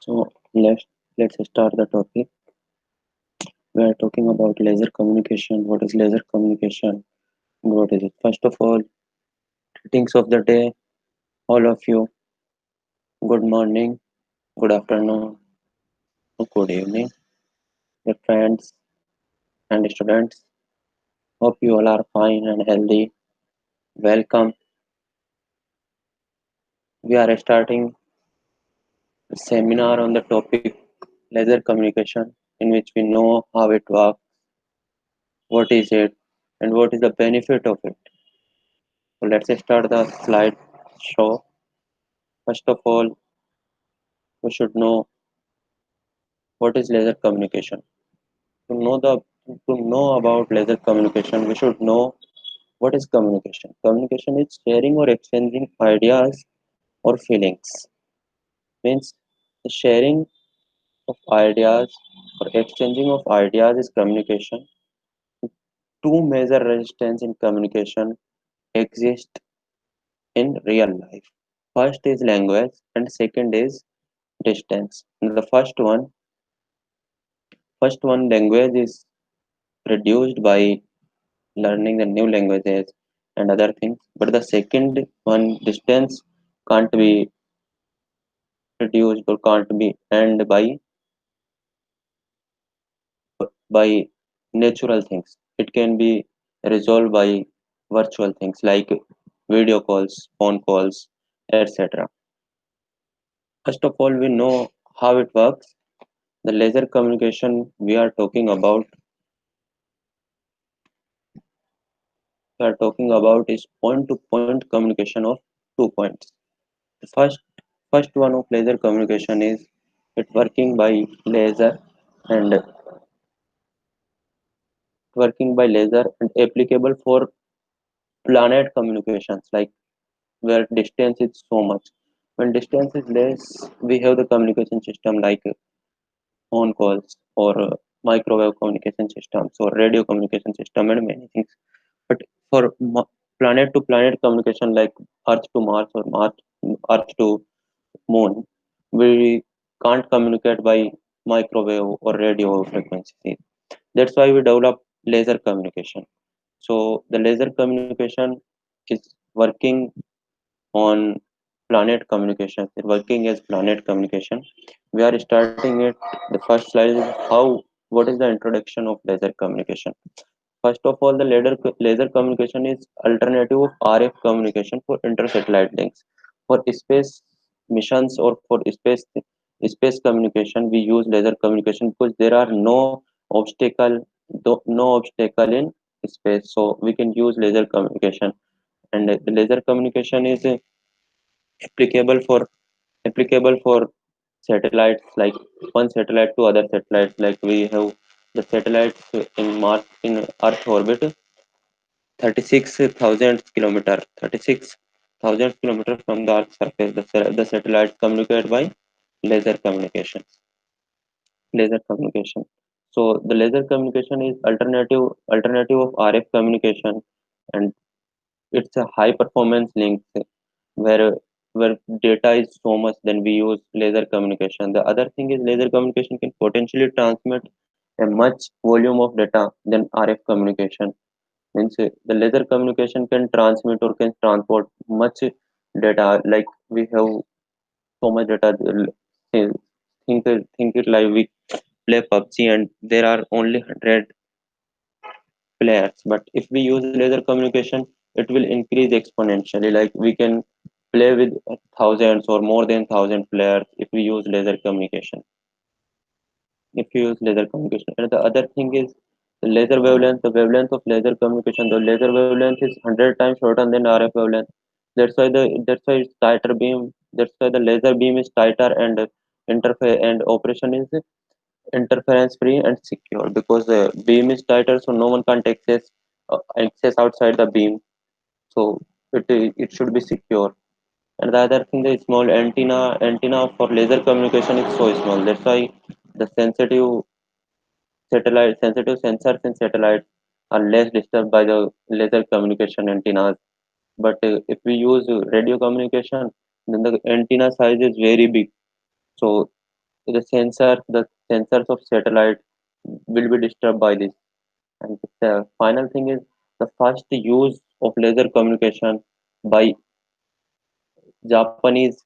So let's start the topic. We are talking about laser communication. What is laser communication? What is it? First of all, greetings of the day, all of you. Good morning, good afternoon, good evening, dear friends and students. Hope you all are fine and healthy. Welcome. We are starting a seminar on the topic laser communication, in which we know how it works, what is it, and what is the benefit of it. So let's start the slide show. First of all, we should know what is laser communication. To know the to know about laser communication, we should know what is communication. Communication is sharing or exchanging ideas or feelings. Means the sharing of ideas or exchanging of ideas is communication. Two major resistance in communication exist in real life. First is language and second is distance. And the first one language is produced by learning the new languages and other things. But the second one, distance, can't be reduced or can't be earned by natural things. It can be resolved by virtual things like video calls, phone calls, etc. First of all, we know how it works. The laser communication we are talking about is point-to-point communication of 2 points. The first one of laser communication is it working by laser and applicable for planet communications like where distance is so much. When distance is less, we have the communication system like phone calls or microwave communication systems or radio communication system and many things. But for planet to planet communication like Earth to Mars or Earth to Moon, we can't communicate by microwave or radio frequencies. That's why we develop laser communication. So the laser communication is working on planet communication. It's working as planet communication. We are starting it. The first slide is what is the introduction of laser communication. First of all, the laser communication is alternative of RF communication for inter-satellite links. For space missions or for space communication, we use laser communication because there are no obstacle in space. So we can use laser communication, and the laser communication is applicable for applicable for satellites like one satellite to other satellites. Like we have the satellites in Mars in Earth orbit 36,000 kilometers from the Earth's surface. The satellites communicate by laser communication. Laser communication. So the laser communication is alternative of RF communication, and it's a high performance link where where data is so much. Then we use laser communication. The other thing is laser communication can potentially transmit a much volume of data than RF communication. Means the laser communication can transmit or can transport much data. Like we have so much data. Think think it like we play PUBG and there are only 100 players. But if we use laser communication, it will increase exponentially. Like we can play with thousands or more than 1,000 players if we use laser communication. If you use laser communication, and the other thing is the laser wavelength. The wavelength of laser communication. The laser wavelength is 100 times shorter than RF wavelength. That's why it's tighter beam. That's why the laser beam is tighter and interface and operation is interference free and secure because the beam is tighter, so no one can't access outside the beam. So it should be secure. And the other thing, the small antenna for laser communication is so small. That's why the sensitive sensors in satellites are less disturbed by the laser communication antennas. But if we use radio communication, then the antenna size is very big. So the sensors of satellite will be disturbed by this. And the final thing is the first use of laser communication by Japanese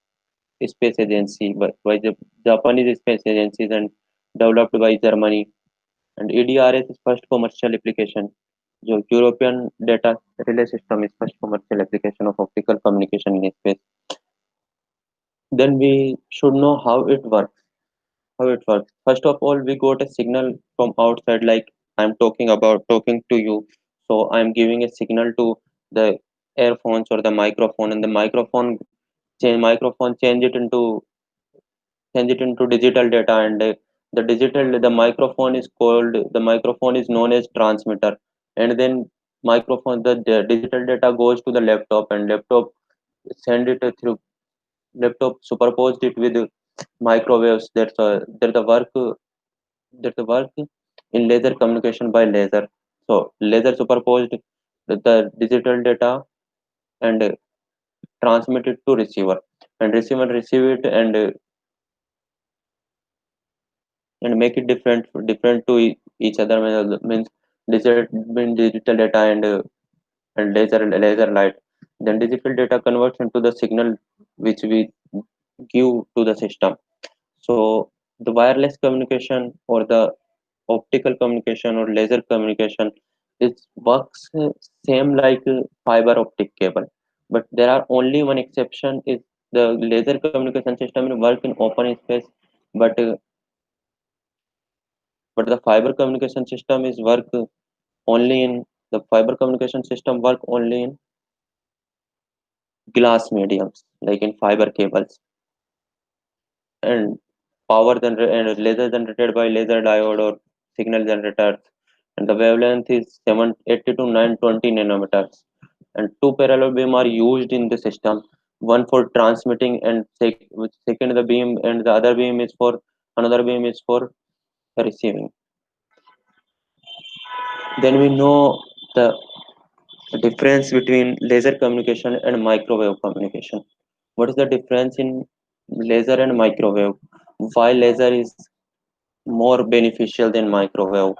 space agency, by the Japanese space agencies and developed by Germany. And EDRS is first commercial application. जो European data relay system is first commercial application of optical communication in space. Then we should know how it works. How it works. First of all, we got a signal from outside, like I'm talking to you. So I'm giving a signal to the earphones or the microphone, and the microphone change it into digital data, and the microphone is known as transmitter, and then the digital data goes to the laptop, and laptop send it through laptop superposed it with microwaves. That's the work in laser communication by laser. So laser superposed the digital data and transmit it to receiver, and receiver receive it and make it different to each other. Means digital data and laser light. Then digital data converts into the signal which we give to the system. So the wireless communication or the optical communication or laser communication, it works same like fiber optic cable, but there are only one exception is the laser communication system will work in open space, but the fiber communication system is work only in the fiber communication system work only in glass mediums like in fiber cables, and and laser generated by laser diode or signal generators, and the wavelength is 780 to 920 nanometers, and two parallel beam are used in the system, one for transmitting and second the beam, and the other beam is for another beam is for receiving. Then we know the difference between laser communication and microwave communication. What is the difference in laser and microwave? Why laser is more beneficial than microwave?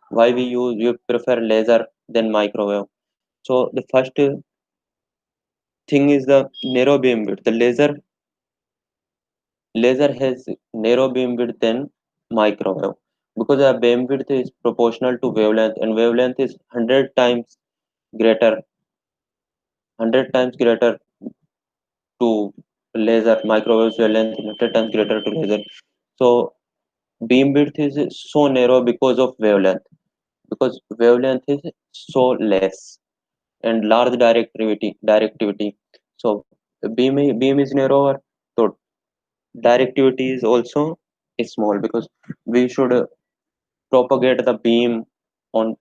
Why you prefer laser than microwave? So the first thing is the narrow beam width. The laser has narrow beam width than microwave because the beam width is proportional to wavelength, and wavelength is 100 times greater to laser. Microwave wavelength is 100 times greater to laser. So beam width is so narrow because wavelength is so less, and large directivity. So beam is narrower, so directivity is also small because we should propagate the beam on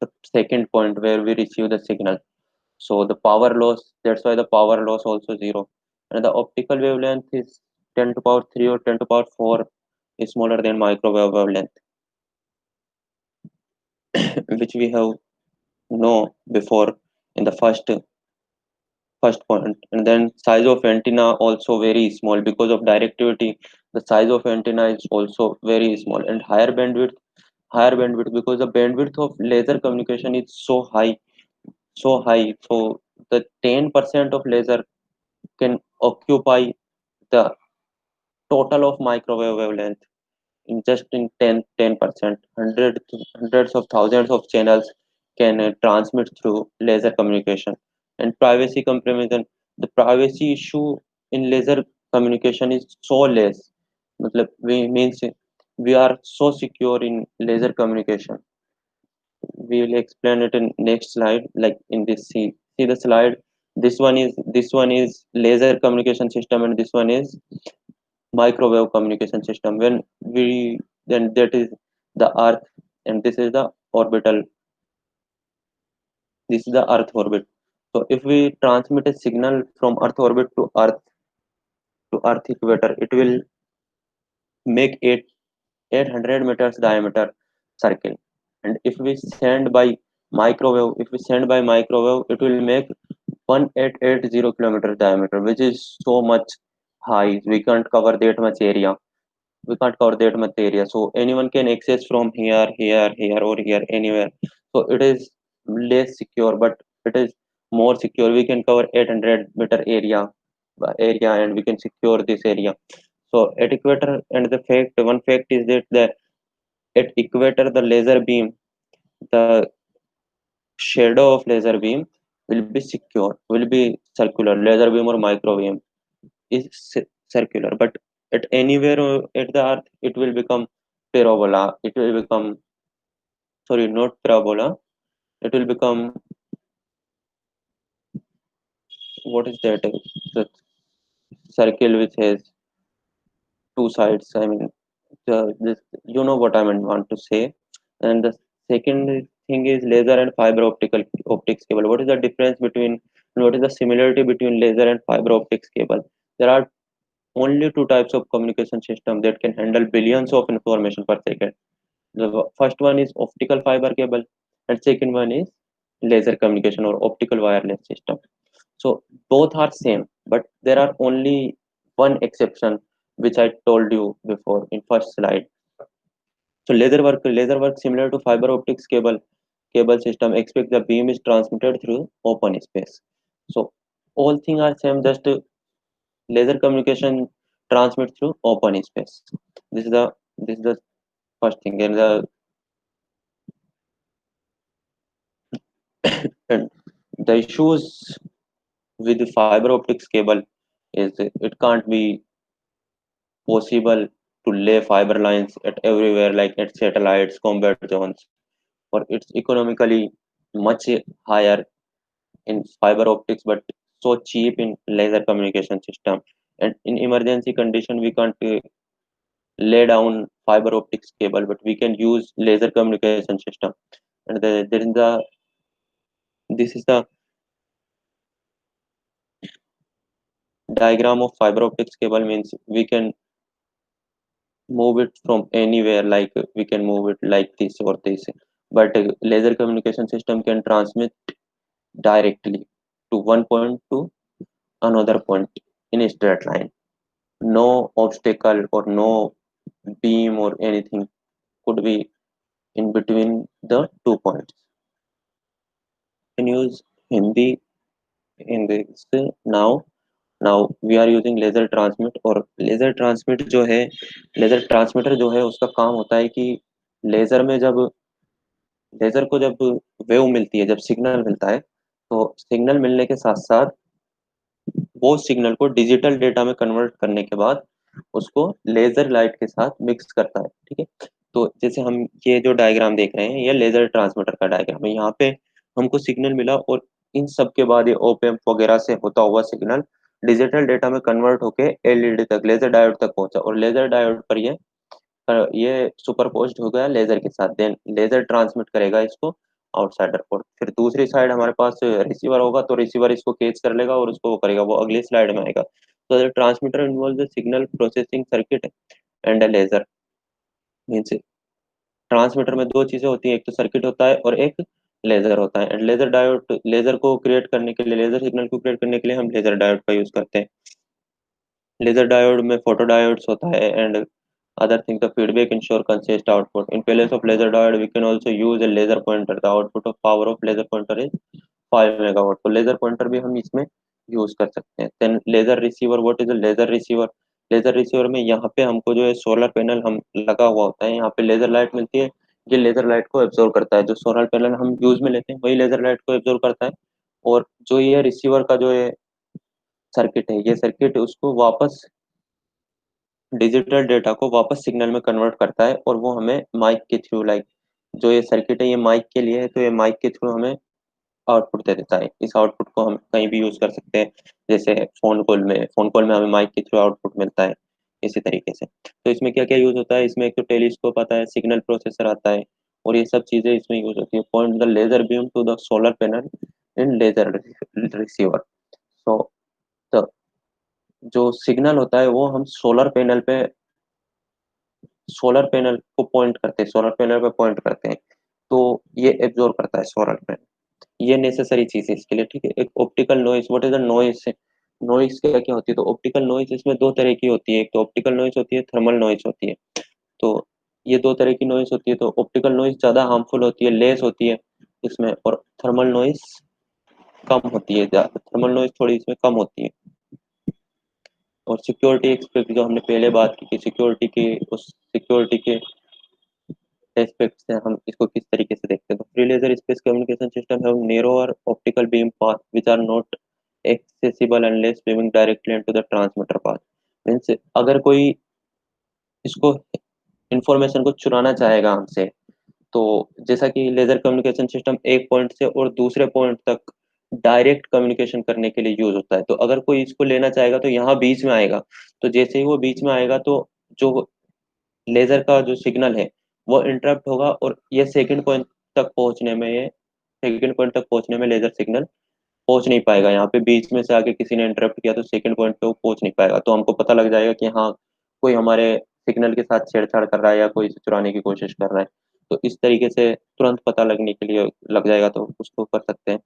the second point where we receive the signal. So the power loss, that's why the power loss also zero, and the optical wavelength is 10 to power 3 or 10 to power 4 is smaller than microwave wavelength, which we have know before in the first point. And then size of antenna also very small because of directivity. The size of antenna is also very small, and higher bandwidth because the bandwidth of laser communication is so high. So the 10% of laser can occupy the total of microwave wavelength in just in 10%. Hundreds of thousands of channels can transmit through laser communication. And privacy compromission, the privacy issue in laser communication is so less. मतलब we means we are so secure in laser communication. We will explain it in next slide, like in this. See the slide. This one is laser communication system, and this one is microwave communication system. Then that is the earth, and this is the earth orbit. So if we transmit a signal from earth orbit to earth equator, it will make 800 meters diameter circle. And if we send by microwave, it will make 1880 kilometers diameter, which is so much high we can't cover that much area. we can't cover that much area, so anyone can access from here, here, here, or here, anywhere. So it is less secure, but it is more secure. We can cover 800-meter area, and we can secure this area. So at equator, and the one fact is that at equator, the laser beam, the shadow of laser beam will be secure, will be circular. Laser beam or micro beam is circular, but at anywhere at the earth, it will become parabola. It will become, sorry, not parabola. It will become, what is that? The circle which has two sides. I mean, this, you know what I mean, want to say. And the second thing is laser and fiber optics cable. What is the difference between, and what is the similarity between laser and fiber optics cable? There are only two types of communication system that can handle billions of information per second. The first one is optical fiber cable, and second one is laser communication or optical wireless system. So both are same, but there are only one exception, which I told you before in first slide. So laser work similar to fiber optics cable system, except the beam is transmitted through open space. So all things are same, just laser communication transmit through open space. This is the first thing, and and the issues with the fiber optics cable is it can't be possible to lay fiber lines at everywhere, like at satellites, combat zones, or it's economically much higher in fiber optics, but so cheap in laser communication system. And in emergency condition, we can't lay down fiber optics cable, but we can use laser communication system. And this is the diagram of fiber optics cable. Means we can move it from anywhere, like we can move it like this or this, but laser communication system can transmit directly to one point to another point in a straight line. No obstacle or no beam or anything could be in between the 2 points. Can use Hindi in this now. Now we are using laser transmit, और laser transmit जो है, laser transmitter जो है, उसका काम होता है कि लेजर में जब लेजर को जब वेव मिलती है, जब सिग्नल मिलता है, तो सिग्नल मिलने के साथ साथ वो सिग्नल को डिजिटल डेटा में कन्वर्ट करने के बाद उसको लेजर लाइट के साथ मिक्स करता है। ठीक है, तो जैसे हम ये जो डायग्राम देख रहे हैं, ये लेजर ट्रांसमीटर का डायग्राम है। यहाँ पे हमको सिग्नल मिला, और इन सब के बाद ये ओपेम्प वगैरह से होता हुआ सिग्नल डिजिटल डेटा में कन्वर्ट होके एलईडी तक, लेजर डायोड तक पहुंचा, और लेजर डायोड पर ये सुपरपोज्ड हो गया लेजर के साथ। देन लेजर ट्रांसमिट करेगा इसको आउटसाइडर को। फिर दूसरी साइड हमारे पास रिसीवर होगा, तो रिसीवर इसको कैच कर लेगा और उसको वो करेगा, वो अगली स्लाइड में आएगा। तो the transmitter involve the signal processing circuit and a laser. Means transmitter में दो चीजें होती हैं, एक तो सर्किट होता है और एक लेजर होता है। एंड लेजर डायोड, लेजर को क्रिएट करने के लिए, लेजर सिग्नल को क्रिएट करने के लिए हम लेजर डायोड का यूज करते हैं। लेजर डायोड में फोटो डायोड्स होता है, and other thing, the feedback ensure consist output. In place of laser diode, we can also use a laser pointer. The output of power of laser pointer is 5 megawatt. तो laser pointer भी हम इसमें use कर सकते हैं। Then laser receiver, what is a laser receiver? Laser receiver में यहाँ पे हमको जो है सोलर पैनल हम लगा हुआ होता है, यहाँ पे लेजर लाइट मिलती है। ये लेजर लाइट को एब्जॉर्व करता है, जो सोलर पैनल हम यूज में लेते हैं वही लेजर लाइट को एब्जॉर्व करता है। और जो ये रिसीवर का जो है सर्किट है, ये सर्किट उसको वापस डिजिटल डेटा को वापस सिग्नल में कन्वर्ट करता है, और वो हमें माइक के थ्रू, लाइक जो ये सर्किट है ये माइक के लिए है, तो ये माइक के थ्रू हमें आउटपुट दे देता है। इस आउटपुट को हम कहीं भी यूज कर सकते हैं, जैसे फोन कॉल में हमें माइक के थ्रू आउटपुट मिलता है, इसी तरीके से। तो इसमें क्या क्या यूज होता है, इसमें एक तो टेलीस्कोप आता है, सिग्नल प्रोसेसर आता है, और ये सब चीजें इसमें यूज होती है। Point the laser beam to the solar panel in laser receiver. So the जो सिग्नल होता है वो हम सोलर पैनल पे पॉइंट करते हैं, तो ये एब्जॉर्ब करता है सोलर पैनल। ये नेसेसरी चीज है इसके लिए। ठीक है, एक optical noise, what is the noise? Noise क्या क्या होती है? तो ऑप्टिकल नॉइस इसमें दो तरह की होती है, एक तो ऑप्टिकल नॉइस होती है, थर्मल नॉइस होती है। तो ये दो तरह की नॉइस होती है। तो ऑप्टिकल नॉइस ज़्यादा हार्मफुल होती है, लेस होती है इसमें, और थर्मल नॉइस कम होती है, थर्मल नॉइस थोड़ी इसमें कम होती है। और सिक्योरिटी एक्सपेक्ट जो हमने पहले बात की, सिक्योरिटी की, उस सिक्योरिटी के एस्पेक्ट से हम इसको किस तरीके से देखते हैं। तो free laser space communication system have narrower optical beam path which are not accessible unless beaming directly into the transmitter path। Means अगर कोई इसको इंफॉर्मेशन को चुराना चाहेगा हमसे, तो जैसा कि लेजर कम्युनिकेशन सिस्टम एक पॉइंट से और दूसरे पॉइंट तक डायरेक्ट कम्युनिकेशन करने के लिए यूज होता है। तो अगर कोई इसको लेना चाहेगा तो यहाँ बीच में आएगा। तो जैसे ही वो बीच में आएगा तो जो लेजर का जो सिग्नल है वो इंटरप्ट होगा, और ये सेकंड पॉइंट तक पहुंचने में लेजर सिग्नल पहुंच नहीं पाएगा। यहाँ पे बीच में से आके किसी ने इंटरप्ट किया तो सेकंड पॉइंट पे वो पहुंच नहीं पाएगा। तो हमको पता लग जाएगा कि हाँ, कोई हमारे सिग्नल के साथ छेड़छाड़ कर रहा है या कोई इसे चुराने की कोशिश कर रहा है। तो इस तरीके से तुरंत पता लगने के लिए लग जाएगा, तो उसको कर सकते हैं।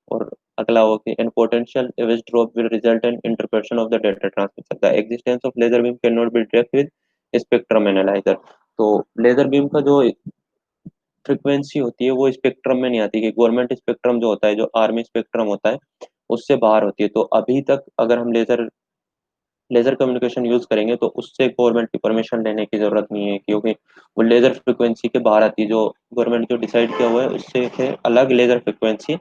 और अगला हो कि an potential average drop will result in interruption of the data transmission, the existence of laser beam can not be tracked with spectrum analyser. तो लेजर बीम का जो फ्रिक्वेंसी होती है वो स्पेक्ट्रम में नहीं आती, कि गवर्नमेंट स्पेक्ट्रम जो होता है, जो आर्मी स्पेक्ट्रम होता है, उससे बाहर होती है। तो अभी तक अगर हम लेजर लेजर कम्युनिकेशन यूज करेंगे तो उससे गवर्नमेंट की परमिशन लेने की जरूरत नहीं है, क्योंकि वो लेजर फ्रिक्वेंसी के बाहर आती है। जो गवर्नमेंट जो डिसाइड किया हुआ है उससे फिर अलग लेजर फ्रिक्वेंसी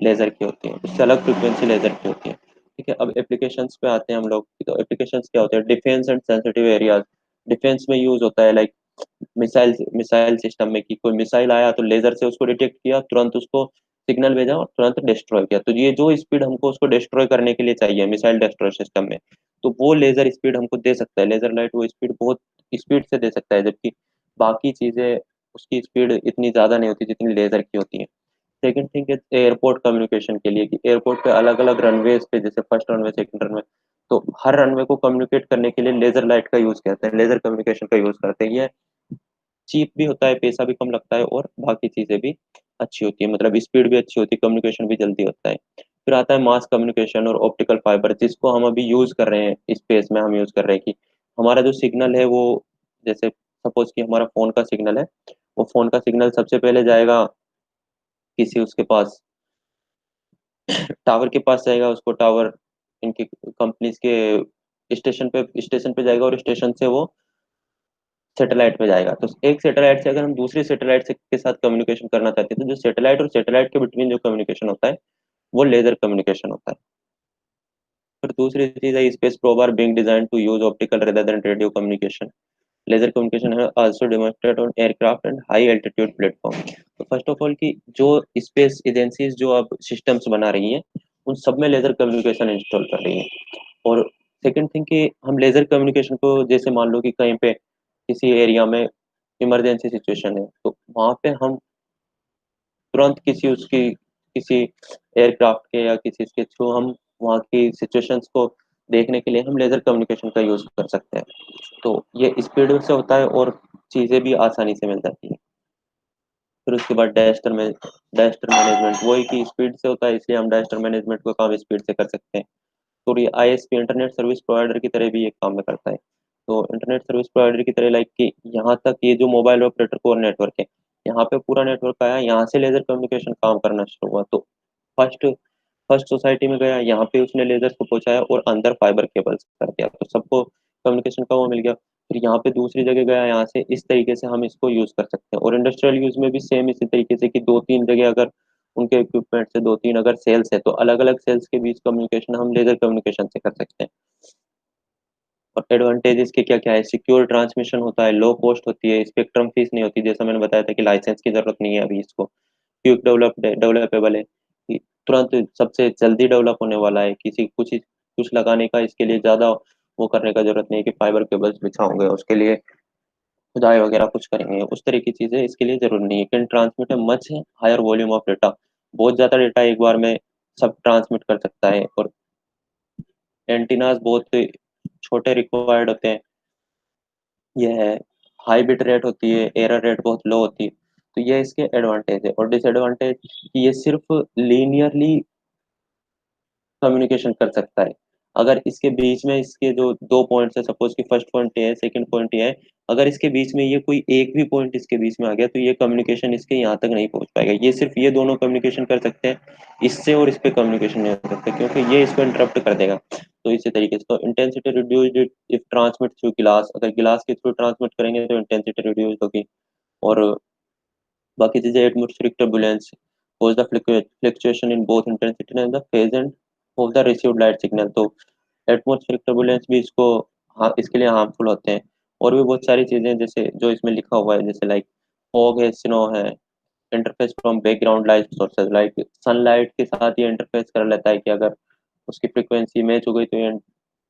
लेजर की होती है, उससे अलग फ्रिक्वेंसी लेजर की होती है। ठीक है, अब एप्लीकेशंस पे आते हैं हम लोग। तो एप्लीकेशंस क्या होते हैं? Defence and sensitive areas. Defence में यूज होता है, लाइक मिसाइल मिसाइल सिस्टम में, कि कोई मिसाइल आया तो लेजर से उसको डिटेक्ट किया, तुरंत उसको सिग्नल भेजा और तुरंत डिस्ट्रॉय किया। तो ये जो स्पीड हमको उसको डिस्ट्रॉय करने के लिए चाहिए मिसाइल डिस्ट्रॉय सिस्टम में, तो वो लेजर स्पीड हमको दे सकता है। लेजर लाइट वो स्पीड बहुत स्पीड से दे सकता है, जबकि बाकी चीजें उसकी स्पीड इतनी ज्यादा नहीं होती जितनी लेजर की होती है। सेकंड थिंग है एयरपोर्ट कम्युनिकेशन के लिए, कि एयरपोर्ट पे अलग अलग रनवेज पे, जैसे फर्स्ट रनवे, सेकंड रनवे, तो हर रनवे को कम्युनिकेट करने के लिए लेजर लाइट का यूज करते हैं, लेजर कम्युनिकेशन का यूज करते हैं। ये चीप भी होता है, पैसा भी कम लगता है, और बाकी चीजें भी अच्छी होती है, मतलब स्पीड भी अच्छी होती है, कम्युनिकेशन भी जल्दी होता है। फिर आता है मास कम्युनिकेशन और ऑप्टिकल फाइबर, जिसको हम अभी यूज कर रहे हैं, स्पेस में हम यूज कर रहे हैं। कि हमारा जो सिग्नल है वो, जैसे सपोज कि हमारा फोन का सिग्नल है, वो फोन का सिग्नल सबसे पहले जाएगा किसी उसके पास, टावर के पास जाएगा। उसको टावर इनकी कंपनीज के स्टेशन पे जाएगा, और स्टेशन से वो सैटेलाइट पे जाएगा। तो एक सैटेलाइट से अगर हम दूसरी सैटेलाइट से के साथ कम्युनिकेशन करना चाहते हैं, तो जो सैटेलाइट और सैटेलाइट के बिटवीन जो कम्युनिकेशन होता है वो लेजर कम्युनिकेशन होता है। फिर दूसरी चीज है space probe are being design to use optical rather than radio communication. Laser communication है also demonstrate on aircraft and high altitude platform. तो फर्स्ट ऑफ ऑल, की जो स्पेस एजेंसीज जो अब सिस्टम्स बना रही हैं, उन सब में लेजर कम्युनिकेशन इंस्टॉल कर रही हैं। और सेकंड थिंग कि हम लेजर कम्युनिकेशन को, जैसे मान लो कि कहीं पे किसी एरिया में इमरजेंसी सिचुएशन है, तो वहां पे हम तुरंत किसी एयरक्राफ्ट के या किसी इसके थ्रू हम वहाँ की सिचुएशंस को देखने के लिए हम लेजर कम्युनिकेशन का यूज कर सकते हैं। तो ये स्पीड से होता है, और चीजें भी आसानी से मिल जाती हैं। फिर उसके बाद डायस्टर मैनेजमेंट, वही की स्पीड से होता है, इसलिए हम डायस्टर मैनेजमेंट को काम स्पीड से कर सकते हैं। तो ये आईएसपी इंटरनेट सर्विस प्रोवाइडर की तरह भी एक काम में करता है। तो इंटरनेट सर्विस प्रोवाइडर की तरह, लाइक कि यहाँ तक ये जो मोबाइल ऑपरेटर कोर नेटवर्क है, यहाँ पे पूरा नेटवर्क आया, यहाँ से लेजर कम्युनिकेशन काम करना शुरू हुआ। तो फर्स्ट फर्स्ट सोसाइटी में गया, यहाँ पे उसने लेजर को पहुंचाया और अंदर फाइबर केबल्स कर दिया, तो सबको कम्युनिकेशन का वो मिल गया। फिर यहाँ पे दूसरी जगह गया, यहाँ से इस तरीके से हम इसको यूज कर सकते हैं। और इंडस्ट्रियल यूज में भी सेम इसी तरीके से, कि दो तीन जगह अगर उनके इक्विपमेंट से दो तीन अगर सेल्स है, तो अलग अलग सेल्स के बीच कम्युनिकेशन हम लेजर कम्युनिकेशन से कर सकते हैं। और एडवांटेजेस के क्या क्या है? सिक्योर ट्रांसमिशन होता है, लो कॉस्ट होती है, स्पेक्ट्रम फीस नहीं होती, जैसा मैंने बताया था कि लाइसेंस की जरूरत नहीं है अभी इसको, क्विक डेवलपेबल है, कि तुरंत सबसे जल्दी डेवलप होने वाला है। किसी कुछ लगाने का इसके लिए ज्यादा वो करने का जरूरत नहीं है, कि फाइबर केबल्स बिछाओगे उसके लिए खुदाई वगैरह कुछ करेंगे, उस तरह की चीजें इसके लिए जरूरी नहीं है। Can transmit much higher volume of data, बहुत ज्यादा डेटा एक बार में सब ट्रांसमिट कर सकता है। और एंटीनास बहुत छोटे रिक्वायर्ड होते हैं, यह है। हाई बिट रेट होती है, एरर रेट बहुत लो होती है। तो ये इसके एडवांटेज है। और डिसएडवांटेज कि ये सिर्फ लीनियरली कम्युनिकेशन कर सकता है, अगर इसके बीच में इसके जो दो पॉइंट्स है, सपोज कि फर्स्ट पॉइंट ये है, सेकंड पॉइंट ये है, अगर इसके बीच में ये कोई एक भी पॉइंट इसके बीच में आ गया तो ये कम्युनिकेशन इसके यहाँ तक नहीं पहुंच पाएगा। ये सिर्फ ये दोनों कम्युनिकेशन कर सकते हैं, इससे और इस पे कम्युनिकेशन नहीं हो सकता, क्योंकि ये इसको इंटरप्ट कर देगा। तो इसी तरीके से तो intensity reduced if transmit through गिलास, अगर गिलास के थ्रू ट्रांसमिट करेंगे तो इंटेंसिटी रिड्यूस होगी। और बाकी चीजें atmospheric turbulence cause the fluctuation in both intensity and the phase and of the received light signal। तो एटमॉस्फेरिक टर्बुलेंस भी इसको, हाँ, इसके लिए हार्मफुल होते हैं। और भी बहुत सारी चीजें जैसे जो इसमें लिखा हुआ है, जैसे लाइक फॉग है, स्नो है, interface from background light sources, like sunlight के साथ ये इंटरफेस कर लेता है कि अगर उसकी फ्रीक्वेंसी मैच हो गई तो ये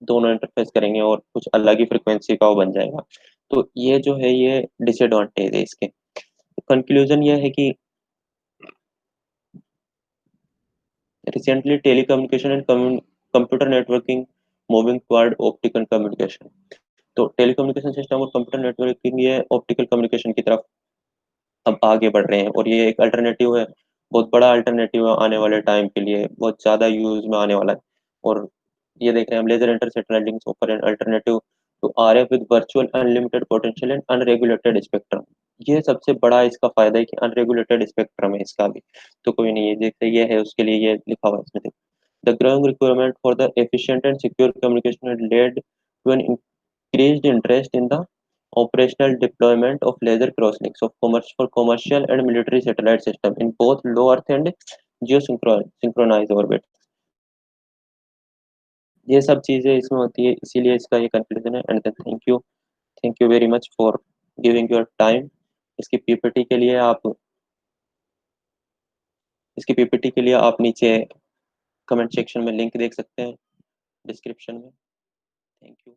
दोनों इंटरफेस करेंगे और कुछ अलग ही फ्रीक्वेंसी का वो बन जाएगा। तो ये जो है ये डिसएडवांटेज है इसके। कंक्लूजन ये है कि recently telecommunication and computer networking moving toward optical communication। तो टेलीकम्युनिकेशन सिस्टम और कंप्यूटर नेटवर्किंग ये ऑप्टिकल कम्युनिकेशन की तरफ अब आगे बढ़ रहे हैं, और ये एक अल्टरनेटिव है, बहुत बड़ा अल्टरनेटिव है आने वाले टाइम के लिए, बहुत ज़्यादा यूज में आने वाला है। और ये देख रहे हैं हम, laser inter satellite links offer an alternative to RF with virtual unlimited potential and unregulated spectrum. ये सबसे बड़ा इसका फायदा है कि अनरेगुलेटेड स्पेक्ट्रम है इसका भी। तो कोई नहीं, ये देखते ये है उसके लिए ये लिखा हुआ है इसमें। The growing requirement for the efficient and secure communication had led to an increased interest in the operational deployment of laser crosslinks of commercial and military satellite system in both low Earth and geosynchronized orbit। ये सब चीजें इसमें होती है, इसीलिए इसका ये conclusion है। And thank you very much for giving your time. इसकी पीपीटी के लिए आप इसकी पीपीटी के लिए आप नीचे कमेंट सेक्शन में लिंक देख सकते हैं, डिस्क्रिप्शन में। Thank you.